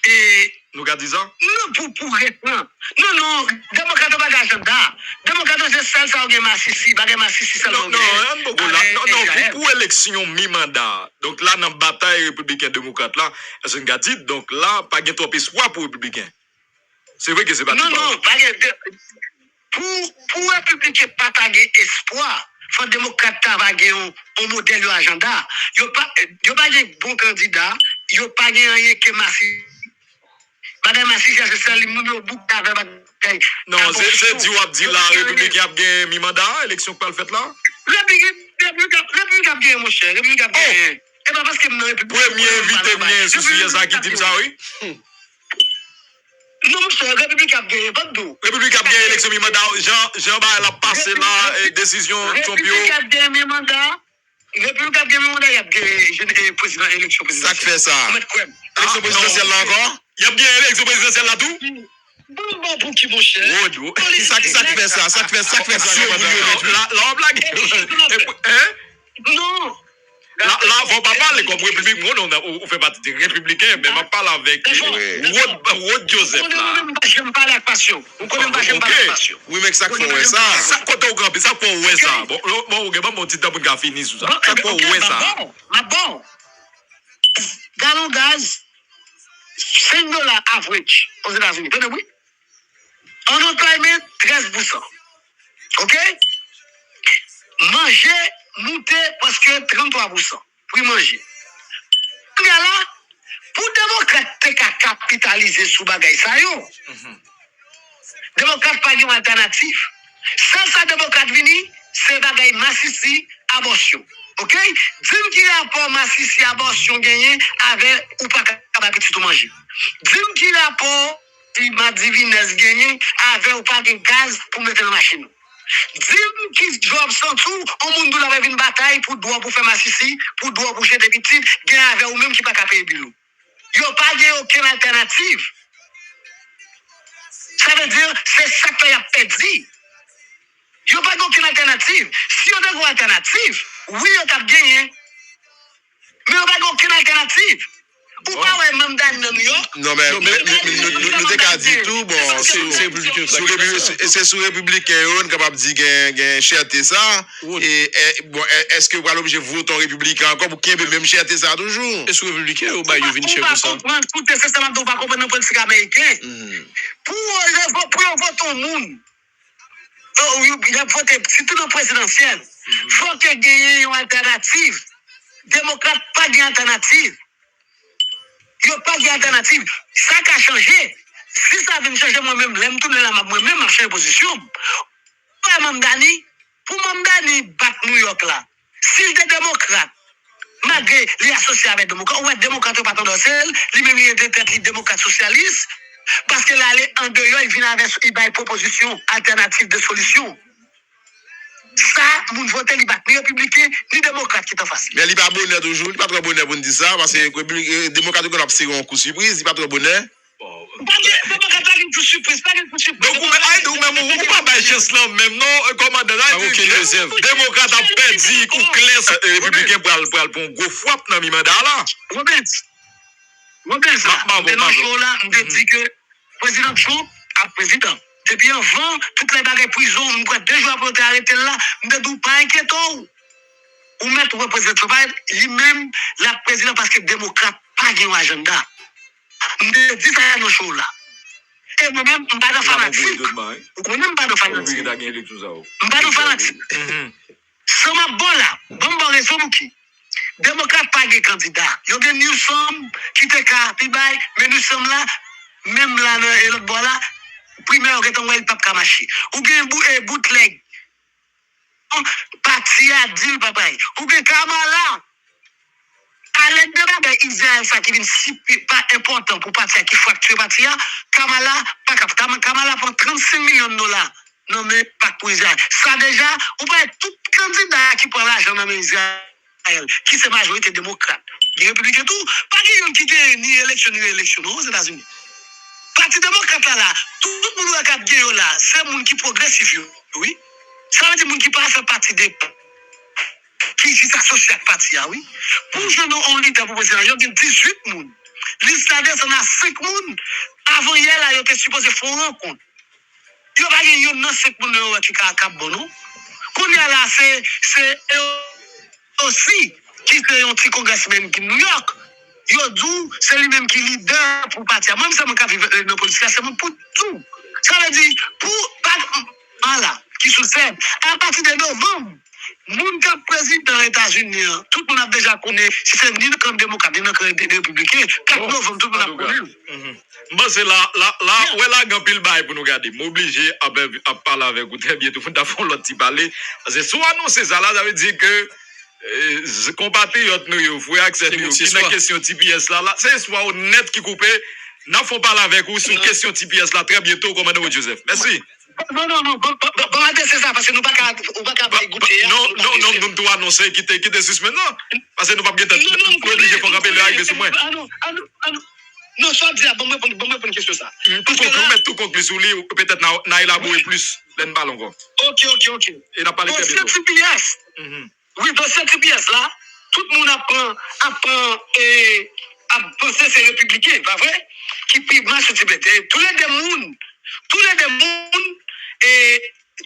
Et nous avons dit ça? Non, pour répondre. Non, démocrate n'a pas d'agenda. Démocrate, c'est celle ça, on Massissi, pas Massissi, ça. Non, pour élection mi-mandat. Donc là, dans la bataille républicain-démocrate, là, c'est une dit, donc là, pas de trop espoir pour les républicains. C'est vrai que c'est pas Non, pas pour les républicains, pas de espoir. Faut démocrate travailler un modèle d'agenda. Il n'y a pas de bon candidat, il n'y a pas de rien que Massissi. Madame Assis, c'est ça, les gens ont beaucoup d'avant. Non, c'est dit la République a gagné mi-mandat, élection pas le fait là? République a gagné, mon cher. République a gagné. Et pas parce que nous République. Premier invité bien, soucieux ça qui dit ça, oui? Non, mon cher, République a gagné, pas de dos. République a gagné élection mi-mandat. Jean Bail a passé la décision son bureau. République a gagné mi-mandat. République a gagné mi-mandat, il a gagné président, élection présidentielle. Ça fait ça. Élection présidentielle là encore? Il y a bien l'élection présidentielle là tout? Bon, pour qui, mon cher? Ça fait ça. Là, on blague. Non. Là, faut pas parler comme république. Moi, on fait partie des républicains, mais on parle avec Rod Joseph là. J'aime pas la passion. On connaît pas, j'aime pas la passion. Oui, mais ça fait ça. Ça côté au grand, ça pour ouais ça. Bon, on va mon petit temps pour qu'on finisse tout ça. Ça pour ouais ça. Bon. Gallon gaz, $5 average aux États-Unis. Oui. Unemployment, 13%. OK? Manger, monter parce que 33%. Pour manger. Là, pour démocrate capitaliser sur bagay ça yo. Démocrate pas une alternative. Ça démocrate vini, c'est bagay Massissi abortion. OK? Dis-moi qui rapport Massissi abortion gagné avec ou pas capable de tout manger. Dis-moi qui rapport ma divinesse gagné avec ou pas de gaz pour mettre dans la machine. Dis-moi qui job sans tout, on monde nous avait une bataille pour droit pour faire Massissi, pour droit pour jeter petit, gagné avec ou même qui pas capable de payer. Yo pas gagné aucune alternative. Ça veut dire c'est ça que y a perdu. Yo pas aucune alternative. Si on a une alternative, oui, on t'a gagné. Mais on n'a aucune alternative. Ou pas, ouais, même dans New York. Non, mais nous t'es dit tout, bon, c'est sous républicain, on est capable de dire qu'il y a un cherté ça. Et bon, est-ce que vous allez obligé de voter en républicain encore pour qu'il y ait même cherté ça toujours? Et sous républicain, ou bah, il vient chez ça? Tout est ça, on ne pas comprendre le politique américain. Pour voter au monde, il a voté, surtout dans le présidentiel, il faut qu'il y ait une alternative. Démocrate, pas d'alternative. Il n'y a pas d'alternative. Ça a changé. Si ça vient changer moi-même, l'aime tourner là, moi-même, marcher en position. Pour Mamdani battre New York là. Si les démocrates, malgré les associés avec les démocrates, ou les démocrates pas tendance, les mêmes les démocrates socialistes, parce que là, en dehors, ils viennent avec une proposition alternative de solution. Ça, vous ne votez ni républicain, ni démocrate qui est en face. Mais il n'est pas bonheur toujours, il n'est pas trop bonheur pour nous dire ça, parce que les démocrates ont un coup surprise, il n'est pas trop bonheur. Démocrate pas une coup surprise, pas une coup surprise. Donc, vous ne pouvez pas chance là, même non, commandant, démocrate a perdu, ou classe républicain pour un gros frappe dans le mandat là. Robert, Moi, bien ça. Mais non, jour là, on te dit que président Trump a président. Depuis avant, toutes les bagages prison, on croit 2 jours après arrêter là, on te dit pas inquiétant. Ou mettre le président Trump, lui-même, la président parce que démocrate pas un agenda. On te dit ça dans le show là. Et moi-même, je ne suis pas de fanatique. Moi-même, pas de fanatique. Je ne suis pas de fanatique. C'est ma bonne là. Bon raison pour qui? Démocrate pas de candidat. Il y a des Newsom qui te capi bail, mais nous sommes là, même là, et l'autre bois là, primaire, on va le pape Kamachi. Ou bien bootleg. Parti à dire, papa. Ou bien Kamala. À l'aide de la Israël, ça qui est pas important pour partir qui fracture partir, Kamala prend 35 millions de dollars. Non, mais pas pour Israël. Ça déjà, on va être tout candidat qui prend l'argent dans Israël, qui c'est majorité démocrate. Les républicains tout, pas qui gagne ni élection aux États-Unis. Parti démocrate là, tout le monde qui a gagné là, c'est le monde qui progressif, oui. Ça veut dire le monde qui passe à partie des qui s'associe à parti, oui. Pour que nous, on lit dans le président, il y a 18 personnes. L'Israël, on a 5 personnes. Avant hier, là, il était supposé faire une rencontre. Il n'y a pas de 5 personnes qui sont bon. Qu'on est là, c'est aussi qui est un petit congressman qui est New York. Il a dit, c'est lui-même qui est leader pour partir. Même si je suis dans la politique, c'est pour tout. Ça veut dire, pour, voilà, qui succède, à partir de novembre, moun qui président des États-Unis, tout le monde a déjà connu, si c'est ni le camp démocrate, ni le camp républicain, 4 novembre, tout le monde a connu. Moi, c'est là, où est la gampille bail pour nous garder. M'obliger à parler avec vous très bientôt, pour nous l'autre petit parler. Parce que soit annoncer ça là, ça veut dire que, compatriotes nous, il faut accès nous, qui est question TPS là, c'est soit honnête qui coupe, nous faut parler avec vous sur question TPS là très bientôt, commandant Joseph. Merci. Non, c'est ça, parce que nous ne pouvons pas écouter. Non, nous devons annoncer qui était suspect maintenant. Parce que nous ne pouvons pas obligé pour rappeler le arrivé sur moi. Non, soit dire, bon, pour une question ça. Tout conclu sur lui, peut-être n'a élaboré plus d'un ballon encore. Ok. Et n'a pas les dossier TPS. Oui, dossier TPS là, tout le monde apprend et à penser c'est républicain, pas vrai? Qui marche sur tous les démons et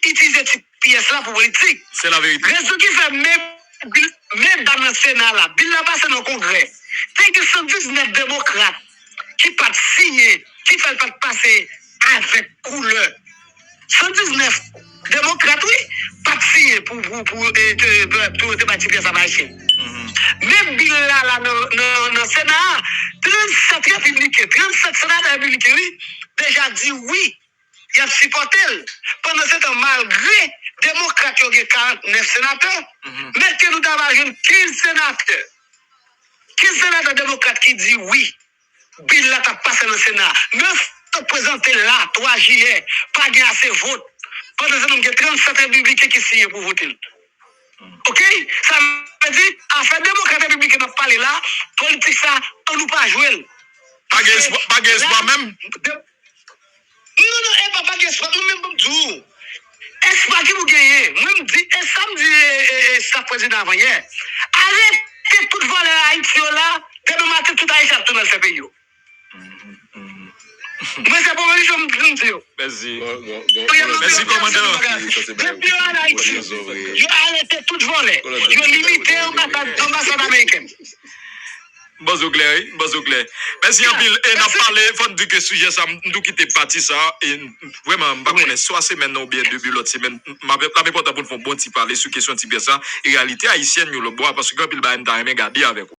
utiliser cette pièce-là pour politique. C'est la vérité. Raison qui fait même dans le Sénat là, Bill là passe dans le Congrès. C'est que 119 démocrates qui pas signé, qui fait pas passer avec couleur. 119 démocrates, oui, pas signé pour débattre pièce à marcher. Même Bill là dans le Sénat, 37 républicains, 37 sénateurs républicains, oui, déjà dit oui. Il a supporté. Pendant ce temps, malgré démocrates qui ont 49 sénateurs, mais que nous avons 15 sénateurs. 15 sénateurs démocrates qui disent oui. Bill là a passé dans le Sénat. Mais se présenter là, 3 juillet, pas gagner assez de votes. Pendant ce temps, il y a 37 républicains qui signent pour voter. Ok? Ça veut dire, en fait, démocrates républicains n'ont pas parlé là, politique ça, on ne peut pas jouer. Pas d'espoir même. Non, pas d'espoir, nous-mêmes, nous espoir qui vous gagnez. Moi, je dis, et ça me dit, ça président avant hier. Arrêtez tout voler à Haïti là, demain matin, tout Haïti a tourné dans ce pays. Mais c'est pour moi, je me dis. Merci. Merci, commandant. Depuis en Haïti, ils ont arrêté tout voler. Ils ont limité l'ambassade américaine. Bon clair. Merci en pile. Et n'a parlé, faut dire que sujet ça, nous qui t'es parti ça, et vraiment, pas connaître soit semaine ou bien début l'autre semaine, m'avait pas important pour nous faire bon petit parler sur question type ça, et réalité haïtienne, nous le bois, parce que quand il va me garder avec